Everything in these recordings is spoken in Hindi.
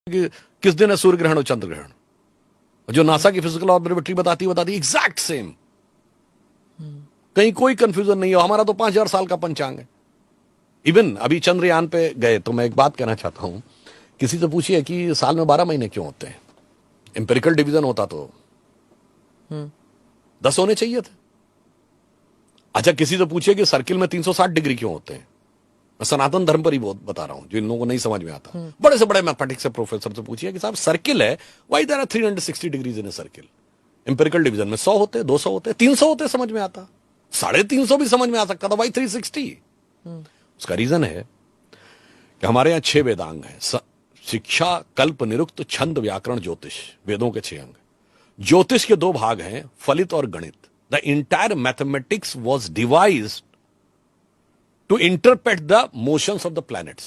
कि किस दिन है सूर्य ग्रहण और चंद्र ग्रहण। जो नासा की फिजिकल ऑब्जर्वेटरी बताती है एग्जैक्ट सेम। कहीं कोई कंफ्यूजन नहीं है। हमारा तो 5000 साल का पंचांग है। इवन अभी चंद्रयान पे गए तो मैं एक बात कहना चाहता हूं, किसी से पूछिए कि साल में 12 महीने क्यों होते हैं। एम्पिरिकल डिवीजन होता तो 10 होने चाहिए थे। अच्छा, किसी से पूछिए कि सर्किल में 360 डिग्री क्यों होते हैं। मैं सनातन धर्म पर ही बहुत बता रहा हूं, जो इन लोगों को नहीं समझ में आता। बड़े से बड़े मैथमेटिक्स के प्रोफेसर से पूछिए कि साहब सर्किल है, why there are 360 degrees in a circle. Empirical division में 100 होते, 200 होते, 300 होते, समझ में आता। 350 भी समझ में आ सकता था, भाई 360। उसका रीजन है कि हमारे यहां 6 वेदांग हैं। शिक्षा, कल्प, निरुक्त, छंद, व्याकरण, ज्योतिष। वेदों के 6 अंग। ज्योतिष के 2 भाग हैं, फलित और गणित। The entire mathematics was devised to interpret the motions of the planets.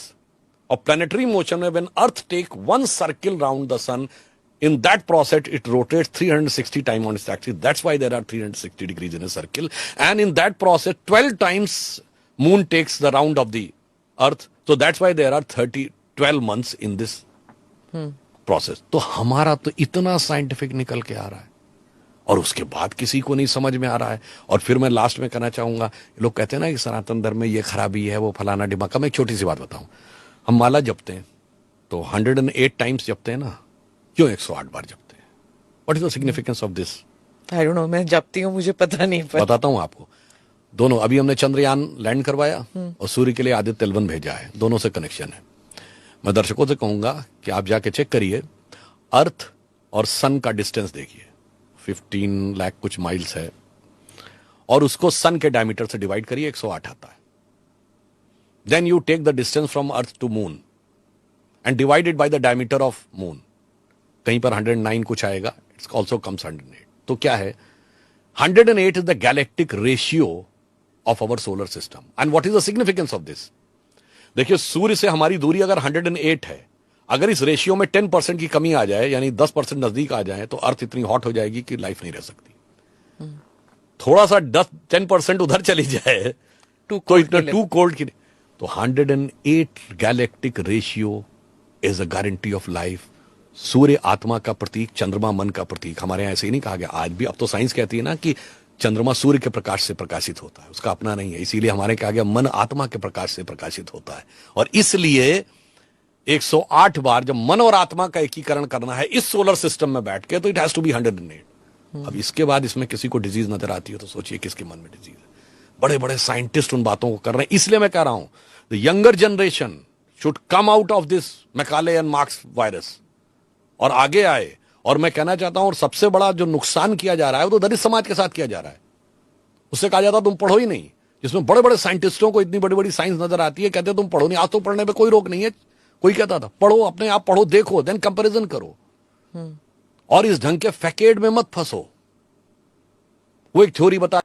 Of planetary motion, when Earth take one circle round the sun, in that process it rotates 360 times on its axis. That's why there are 360 degrees in a circle. And in that process, 12 times moon takes the round of the Earth. So that's why there are 12 months in this process. तो हमारा तो इतना साइंटिफिक निकल के आ रहा है और उसके बाद किसी को नहीं समझ में आ रहा है। और फिर मैं लास्ट में कहना चाहूंगा, लोग कहते हैं ना कि सनातन धर्म में ये खराबी है, वो फलाना डिमाका। मैं एक छोटी सी बात बताऊं, हम माला जपते हैं तो 108 टाइम्स जपते हैं ना, क्यों 108 बार जपते हैं? What is the significance of this? I don't know, मैं जपती हूँ, मुझे पता नहीं। बताता हूं आपको। दोनों, अभी हमने चंद्रयान लैंड करवाया और सूर्य के लिए आदित्य L1 भेजा है। दोनों से कनेक्शन है। मैं दर्शकों से कहूंगा कि आप जाके चेक करिए, अर्थ और सन का डिस्टेंस देखिए, 15 लाख कुछ माइल्स है, और उसको सन के डायमीटर से डिवाइड करिए, 108 आता है। Then you take the distance from earth to moon and divided by the diameter of moon. कहीं पर 109 कुछ आएगा, इट्स ऑल्सो कम्स 108। तो क्या है, 108 is the galactic ratio of our solar system. And what is the significance of this? देखिए, सूर्य से हमारी दूरी अगर 108 है, अगर इस रेशियो में 10% की कमी आ जाए, यानी 10% नजदीक आ जाए, तो अर्थ इतनी हॉट हो जाएगी कि लाइफ नहीं रह सकती। थोड़ा सा 10% उधर चली जाए तो इतना टू कोल्ड की। तो 108 galactic ratio is a guarantee of life. सूर्य आत्मा का प्रतीक, चंद्रमा मन का प्रतीक। हमारे यहां ऐसे ही नहीं कहा गया, आज भी। अब तो साइंस कहती है ना कि चंद्रमा सूर्य के प्रकाश से प्रकाशित होता है, उसका अपना नहीं है। इसीलिए हमारे कहा गया मन आत्मा के प्रकाश से प्रकाशित होता है। और इसलिए 108 बार जब मन और आत्मा का एकीकरण करना है इस सोलर सिस्टम में बैठ के, तो इट हैज टू बी 108। अब इसके बाद इसमें किसी को डिजीज नजर आती है तो सोचिए किसके मन में डिजीज है। बड़े बड़े साइंटिस्ट उन बातों को कर रहे हैं। इसलिए मैं कह रहा हूं, the younger generation should come out of this Macaulay and marks virus और आगे आए। और मैं कहना चाहता हूं, और सबसे बड़ा जो नुकसान किया जा रहा है वो तो दलित समाज के साथ किया जा रहा है। उससे कहा जाता तुम पढ़ो ही नहीं, जिसमें बड़े बड़े साइंटिस्टों को इतनी बड़ी बड़ी साइंस नजर आती है, कहते तुम पढ़ो नहीं। आज तो पढ़ने में कोई रोक नहीं है। कोई कहता था पढ़ो, अपने आप पढ़ो, देखो, देन कंपैरिजन करो, और इस ढंग के फैकेड में मत फंसो। वो एक थ्योरी बता